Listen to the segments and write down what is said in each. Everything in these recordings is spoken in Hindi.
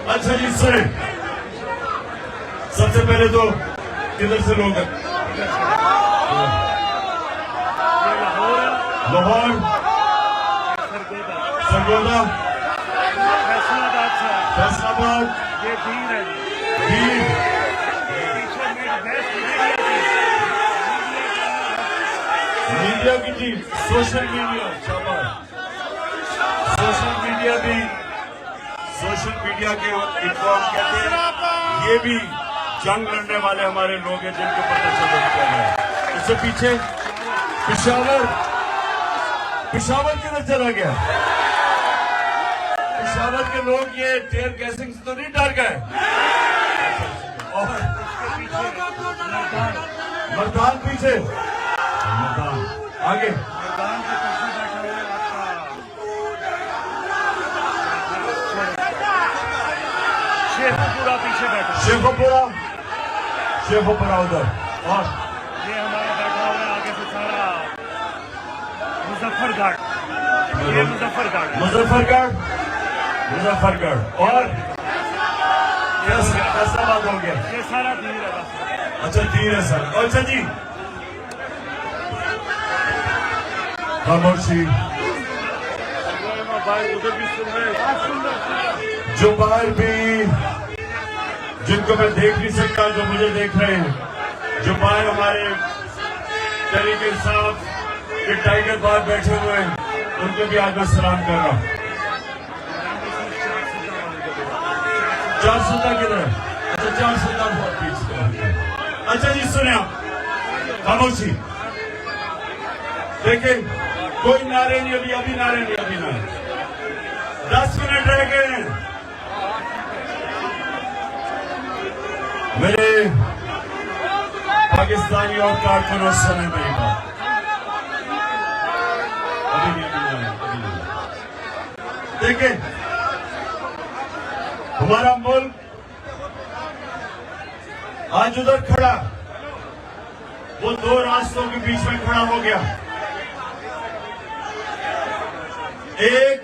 अच्छा जी सुने, सबसे पहले तो किधर से लोग हैं? लाहौर, सरगोदा, फैसलाबाद, दीर, मीडिया की team, social media, social media के इनको हम कहते हैं, ये भी जंग लड़ने वाले हमारे लोग हैं जिनके ऊपर तशद्दुद किया गया। इससे पीछे पिशावर किधर चला गया? पिशावर के लोग ये टेयर गैसिंग से तो नहीं डर गए? और मर्दान पीछे, मर्दान आगे, शेखोपुरा पीछे बैठा, शेखोपुरा उधर, और ये हमारा बैठा हुआ है आगे से सारा मुजफ्फरगढ़, ये मुजफ्फरगढ़ और फैसलाबाद हो गया, ये सारा दीर है बस। अच्छा दीर है सर। अच्छा जी खामोशी, जो बाहर भी, जिनको मैं देख नहीं सकता, जो मुझे देख रहे हैं, जो बाहर हमारे तरीके साहब के टाइगर बाहर बैठे हुए हैं, उनको भी आज मैं सलाम कर रहा हूं। 400 किधर है? अच्छा 400 बहुत पीछे। अच्छा जी सुने आप, खामोशी, देखें कोई नारे नहीं, अभी नारे नहीं, अभी नारे, 10 मिनट रह गए हैं। मेरे पाकिस्तानी और कारकुनों सुने मेरी बात, अभी नहीं। देखें हमारा मुल्क आज उधर खड़ा, वो दो रास्तों के बीच में खड़ा हो गया। एक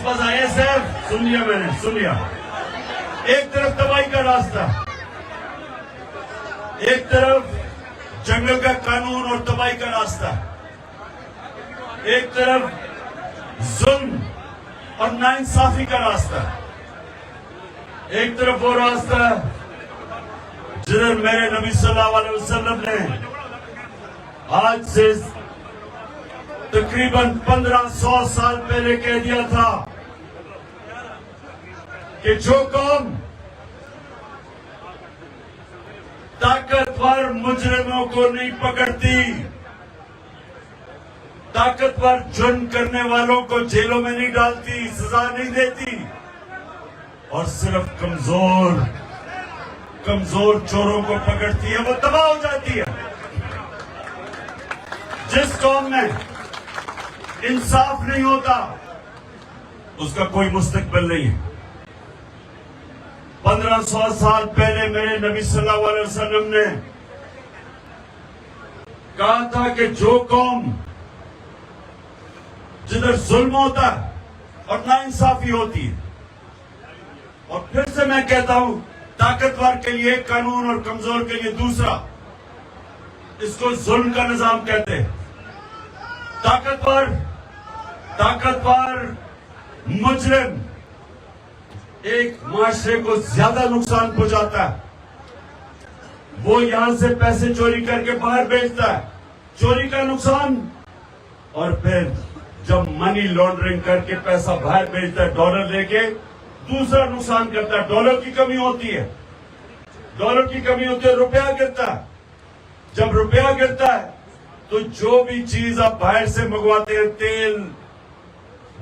बस ISF, सुन लिया मैंने, सुन लिया। एक तरफ तबाही का रास्ता, एक तरफ जंगल का कानून और तबाही का रास्ता, एक तरफ जुल्म और नाइंसाफी का रास्ता, एक तरफ वो रास्ता जिधर मेरे नबी सल्लल्लाहु अलैहि वसल्लम ने आज से तकरीबन 1500 साल पहले कह दिया था कि जो कौम ताकतवर मुजरिमों को नहीं पकड़ती, ताकतवर जुर्म करने वालों को जेलों में नहीं डालती, सजा नहीं देती, और सिर्फ कमजोर चोरों को पकड़ती है, वो तबाह हो जाती है। जिस कौम में इंसाफ नहीं होता उसका कोई मुस्तकबिल नहीं है। 1500 साल पहले मेरे नबी सल्लल्लाहु अलैहि वसल्लम ने कहा था कि जो कौम जिधर जुल्म होता है और नाइंसाफी होती है, और फिर से मैं कहता हूं, ताकतवर के लिए कानून और कमजोर के लिए दूसरा, इसको जुल्म का निजाम कहते हैं। ताकतवर मुजरिम एक माशरे को ज्यादा नुकसान पहुंचाता है। वो यहां से पैसे चोरी करके बाहर बेचता है, चोरी का नुकसान, और फिर जब मनी लॉन्ड्रिंग करके पैसा बाहर बेचता है डॉलर लेके, दूसरा नुकसान करता है। डॉलर की कमी होती है, रुपया गिरता है। जब रुपया गिरता है तो जो भी चीज आप बाहर से मंगवाते हैं, तेल,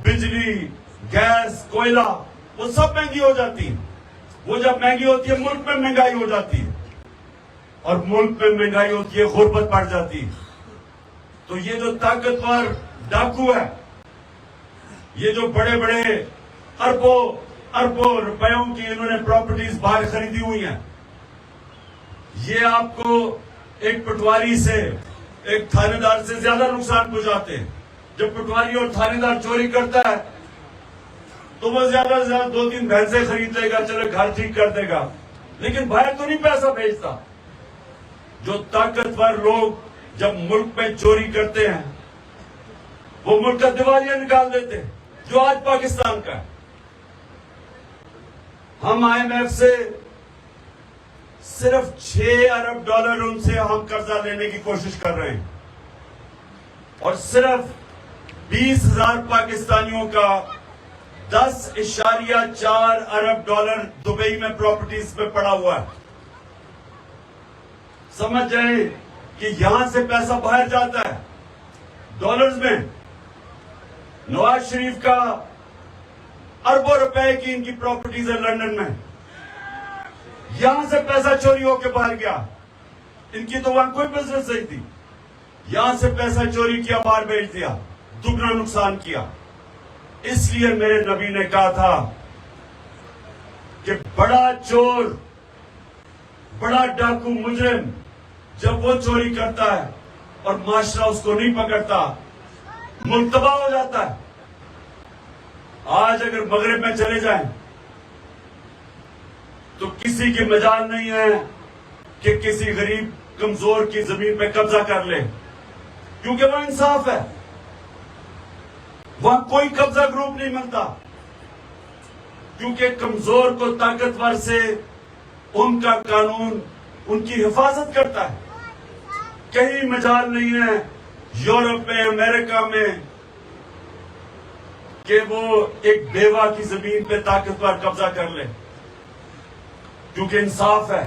बिजली, गैस, कोयला, वो सब महंगी हो जाती है। वो जब महंगी होती है, मुल्क में महंगाई हो जाती है, और मुल्क में महंगाई होती है, गुर्बत बढ़ जाती है। तो ये जो ताकतवर डाकू है, ये जो बड़े बड़े अरबों रुपयों की इन्होंने प्रॉपर्टीज बाहर खरीदी हुई हैं, ये आपको एक पटवारी से, एक थानेदार से ज्यादा नुकसान पहुंचाते हैं। जब पटवारी और थानेदार चोरी करता है तो वो ज्यादा से ज्यादा 2-3 भैंसे खरीद लेगा, चलो घर ठीक कर देगा, लेकिन बाहर तो नहीं पैसा भेजता। जो ताकतवर लोग जब मुल्क में चोरी करते हैं, वो मुल्क का दिवालिया निकाल देते हैं, जो आज पाकिस्तान का है। हम IMF से सिर्फ 6 अरब डॉलर उनसे हम कर्जा लेने की कोशिश कर रहे हैं, और सिर्फ 20,000 पाकिस्तानियों का 10.4 अरब डॉलर दुबई में प्रॉपर्टीज पे पड़ा हुआ है। समझ जाए कि यहां से पैसा बाहर जाता है डॉलर्स में। नवाज शरीफ का अरबों रुपए की इनकी प्रॉपर्टीज है लंदन में, यहां से पैसा चोरी होकर बाहर गया। इनकी तो वहां कोई बिजनेस नहीं थी, यहां से पैसा चोरी किया, बाहर भेज दिया, दुगना नुकसान किया। इसलिए मेरे नबी ने कहा था कि बड़ा चोर, बड़ा डाकू मुजरिम जब वो चोरी करता है और माशरा उसको नहीं पकड़ता, मुल्क तबाह हो जाता है। आज अगर मगरिब में चले जाएं तो किसी की मजाल नहीं है कि किसी गरीब कमजोर की जमीन पे कब्जा कर ले, क्योंकि वह इंसाफ है, वहां कोई कब्जा ग्रुप नहीं मिलता, क्योंकि कमजोर को ताकतवर से उनका कानून उनकी हिफाजत करता है। कहीं मजाल नहीं है यूरोप में, अमेरिका में कि वो एक बेवा की जमीन पे ताकतवर कब्जा कर ले, क्योंकि इंसाफ है।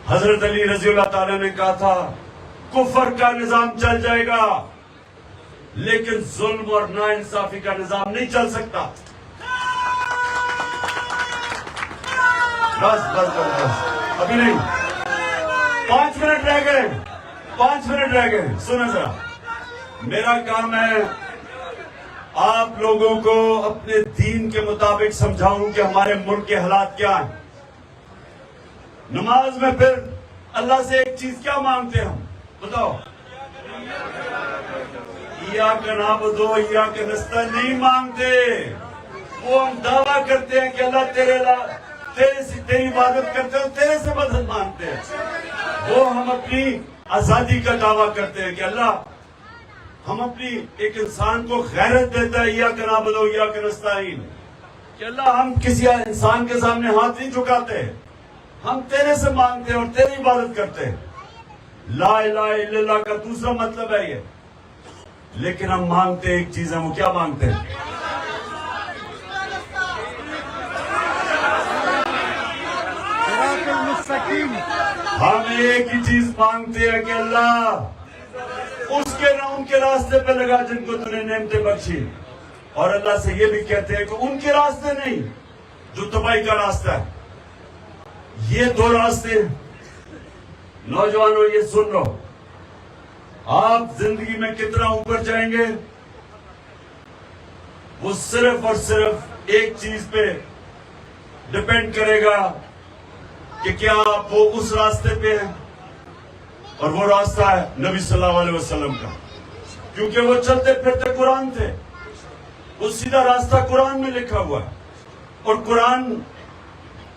हजरत अली रजी अल्लाह ताला ने कहा था कुफर का निजाम चल जाएगा, लेकिन जुल्म और नाइंसाफी का निजाम नहीं चल सकता। बस बस बस बस, अभी नहीं, 5 मिनट रह गए, 5 मिनट रह गए। सुनो जरा, मेरा काम है आप लोगों को अपने दीन के मुताबिक समझाऊं कि हमारे मुल्क के हालात क्या हैं। नमाज में फिर अल्लाह से एक चीज क्या मांगते हैं हम, बताओ? या का नाबुदो या का नस्ताईन नहीं मांगते। वो हम दावा करते हैं कि अल्लाह तेरी इबादत करते हो, तेरे से मदद मांगते हैं। वो हम अपनी आजादी का दावा करते हैं कि अल्लाह हम अपनी एक इंसान को गैरत देता है, या का नाबुदो या का नस्ताईन, कि अल्लाह हम किसी इंसान के सामने हाथ नहीं झुकाते, हम तेरे से मांगते हैं और तेरी इबादत करते हैं। ला इलाहा इल्लल्लाह का दूसरा मतलब है ये। लेकिन हम मांगते एक चीज है, वो क्या मांगते हैं? हम एक ही चीज मांगते हैं कि अल्लाह उसके ना उनके रास्ते पे लगा जिनको तूने नेमतें बख्शी, और अल्लाह से ये भी कहते हैं कि उनके रास्ते नहीं जो तबाही का रास्ता है। ये 2 रास्ते, नौजवानों ये सुन लो, आप जिंदगी में कितना ऊपर जाएंगे वो सिर्फ और सिर्फ एक चीज पे डिपेंड करेगा कि क्या आप वो उस रास्ते पे हैं, और वो रास्ता है नबी सल्लल्लाहु अलैहि वसल्लम का, क्योंकि वो चलते फिरते कुरान थे। वो सीधा रास्ता कुरान में लिखा हुआ है, और कुरान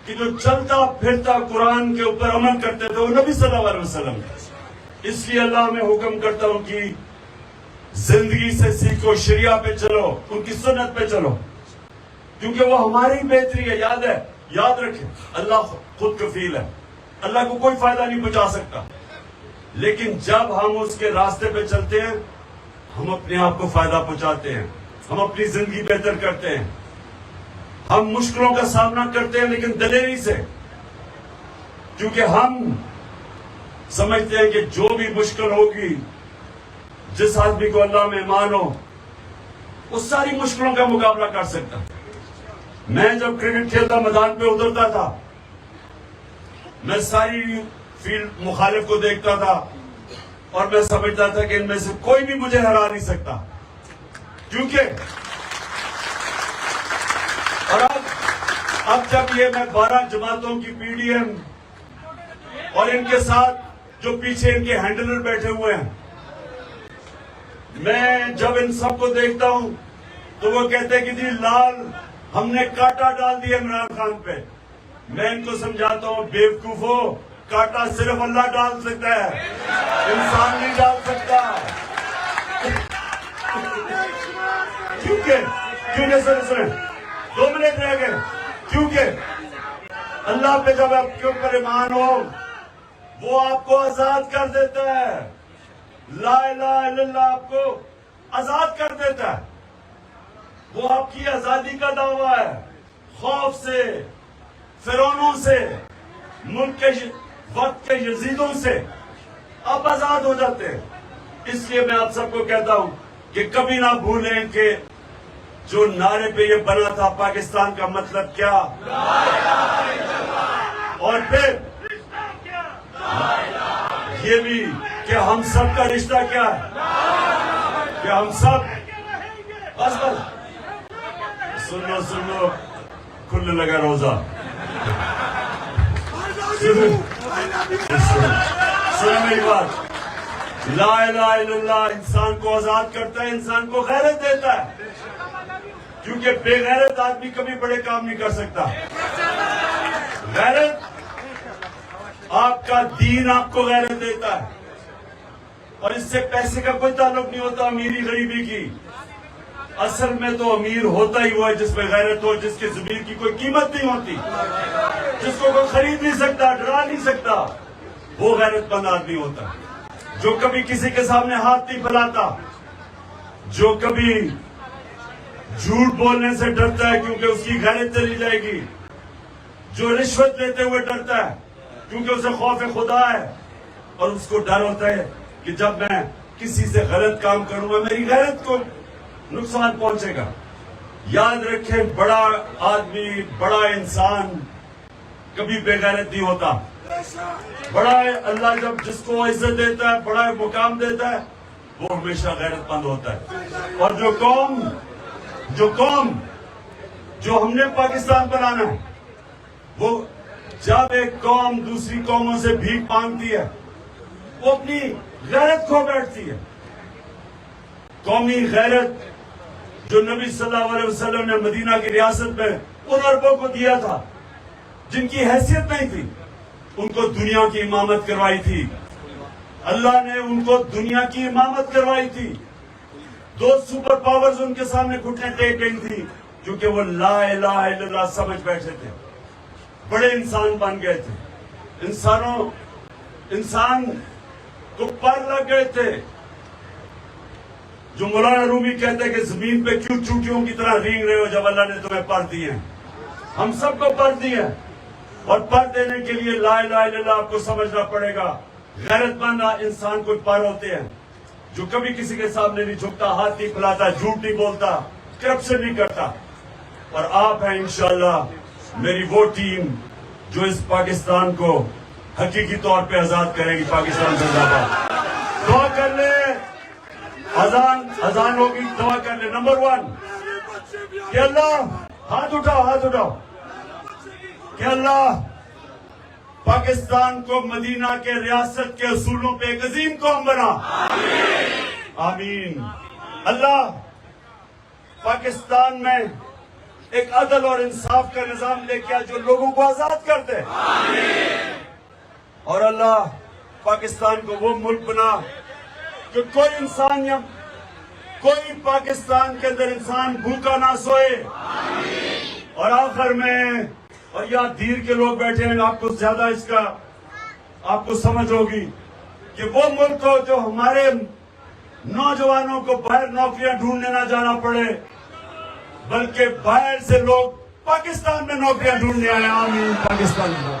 कि जो चलता फिरता कुरान के ऊपर अमल करते थे वो नबी सल्लल्लाहु अलैहि वसल्लम थे। इसलिए अल्लाह में हुक्म करता हूं कि जिंदगी से सीखो, शरिया पे चलो, उनकी सुन्नत पे चलो, क्योंकि वो हमारी बेहतरी है। याद रखें, अल्लाह खुद कफील है, अल्लाह को कोई फायदा नहीं पहुंचा सकता, लेकिन जब हम उसके रास्ते पे चलते हैं हम अपने आप को फायदा पहुंचाते हैं, हम अपनी जिंदगी बेहतर करते हैं, हम मुश्किलों का सामना करते हैं लेकिन दलेरी से, क्योंकि हम समझते हैं कि जो भी मुश्किल होगी, जिस आदमी को अल्लाह में ईमान हो, वो सारी मुश्किलों का मुकाबला कर सकता है। मैं जब क्रिकेट खेलता मैदान पे उतरता था, मैं सारी फील्ड मुखालिफ को देखता था और मैं समझता था कि इनमें से कोई भी मुझे हरा नहीं सकता, क्योंकि और अब जब ये मैं 12 जमातों की पीडीएम और इनके साथ जो पीछे इनके हैंडलर बैठे हुए हैं, मैं जब इन सबको देखता हूं तो वो कहते कि जी लाल हमने कांटा डाल दिया इमरान खान पे। मैं इनको समझाता हूँ, बेवकूफो, कांटा सिर्फ अल्लाह डाल सकता है, इंसान नहीं डाल सकता। क्योंकि सुने 2 मिनट रह गए। क्योंकि अल्लाह पे जब आपके ऊपर ईमान हो, वो आपको आजाद कर देता है। ला इलाहा इल्लल्लाह आपको आजाद कर देता है। वो आपकी आजादी का दावा है। खौफ से, फिरौनों से, मुल्क के वक्त के यजीदों से आप आजाद हो जाते हैं। इसलिए मैं आप सबको कहता हूं कि कभी ना भूलें कि जो नारे पे ये बना था पाकिस्तान का मतलब क्या, और फिर ये भी कि हम सब का रिश्ता क्या है, कि हम सब बस सुन लो खुलने लगा रोजा। सुनो मेरी बात। ला इलाहा इल्लल्लाह इंसान को आजाद करता है, इंसान को गैरत देता है। क्योंकि बेगैरत आदमी कभी बड़े काम नहीं कर सकता। गैरत, आपका दीन आपको गैरत देता है, और इससे पैसे का कोई ताल्लुक नहीं होता, अमीरी गरीबी की। असल में तो अमीर होता ही हुआ है जिसमें गैरत हो, जिसके जमीन की कोई कीमत नहीं होती, जिसको कोई खरीद नहीं सकता, डरा नहीं सकता, वो गैरतमंद आदमी होता है। जो कभी किसी के सामने हाथ नहीं फैलाता, जो कभी झूठ बोलने से डरता है क्योंकि उसकी गैरत चली जाएगी, जो रिश्वत लेते हुए डरता है क्योंकि उसे खौफ खुदा है, और उसको डर होता है कि जब मैं किसी से गलत काम करूंगा मेरी गैरत को नुकसान पहुंचेगा। याद रखें, बड़ा आदमी, बड़ा इंसान कभी बेगैरत नहीं होता। बड़ा अल्लाह जब जिसको इज्जत देता है, बड़ा मुकाम देता है, वो हमेशा गैरतमंद होता है। और जो कौम जो हमने पाकिस्तान बनाना है, वो जब एक कौम दूसरी कौमों से भीख मांगती है, वो अपनी गैरत खो बैठती है। कौमी गैरत जो नबी सल्लल्लाहु अलैहि वसल्लम ने मदीना की रियासत में उन अरबों को दिया था जिनकी हैसियत नहीं थी, उनको दुनिया की इमामत करवाई थी। अल्लाह ने उनको दुनिया की इमामत करवाई थी। 2 सुपर पावर्स उनके सामने घुटने टेक गई थी क्योंकि वो ला इलाहा इल्लल्लाह समझ बैठे थे, बड़े इंसान बन गए थे। इंसान को पर लग गए थे। जो मौलाना रूमी कहते हैं कि जमीन पे क्यों चूटियों की तरह रेंग रहे हो जब अल्लाह ने तुम्हें पर दिए हैं। हम सबको पर दिए हैं, और पर देने के लिए ला इलाहा इल्लल्लाह आपको समझना पड़ेगा। गैरतमंद इंसान कोई पर होते हैं जो कभी किसी के सामने नहीं झुकता, हाथ नहीं फैलाता, झूठ नहीं बोलता, करप्शन नहीं करता। और आप हैं इंशाअल्लाह मेरी वो टीम जो इस पाकिस्तान को हकीकी तौर पे आजाद करेगी। पाकिस्तान जिंदाबाद। दुआ कर ले, अजान होगी, दुआ कर ले। नंबर 1 कि अल्लाह, हाथ उठाओ कि अल्लाह पाकिस्तान को मदीना के रियासत के असूलों पे एक अजीम कौम बना। आमीन। अल्लाह पाकिस्तान में एक अदल और इंसाफ का निजाम लेके आ जो लोगों को आजाद कर दे। और अल्लाह पाकिस्तान को वो मुल्क बना कि कोई इंसान या कोई पाकिस्तान के अंदर इंसान भूखा ना सोए। और आखिर में, और यहाँ धीर के लोग बैठे हैं, आपको ज्यादा इसका आपको समझ होगी कि वो मुल्क हो जो हमारे नौजवानों को बाहर नौकरियां ढूंढने ना जाना पड़े, बल्कि बाहर से लोग पाकिस्तान में नौकरियां ढूंढने आए। आमीन। पाकिस्तान में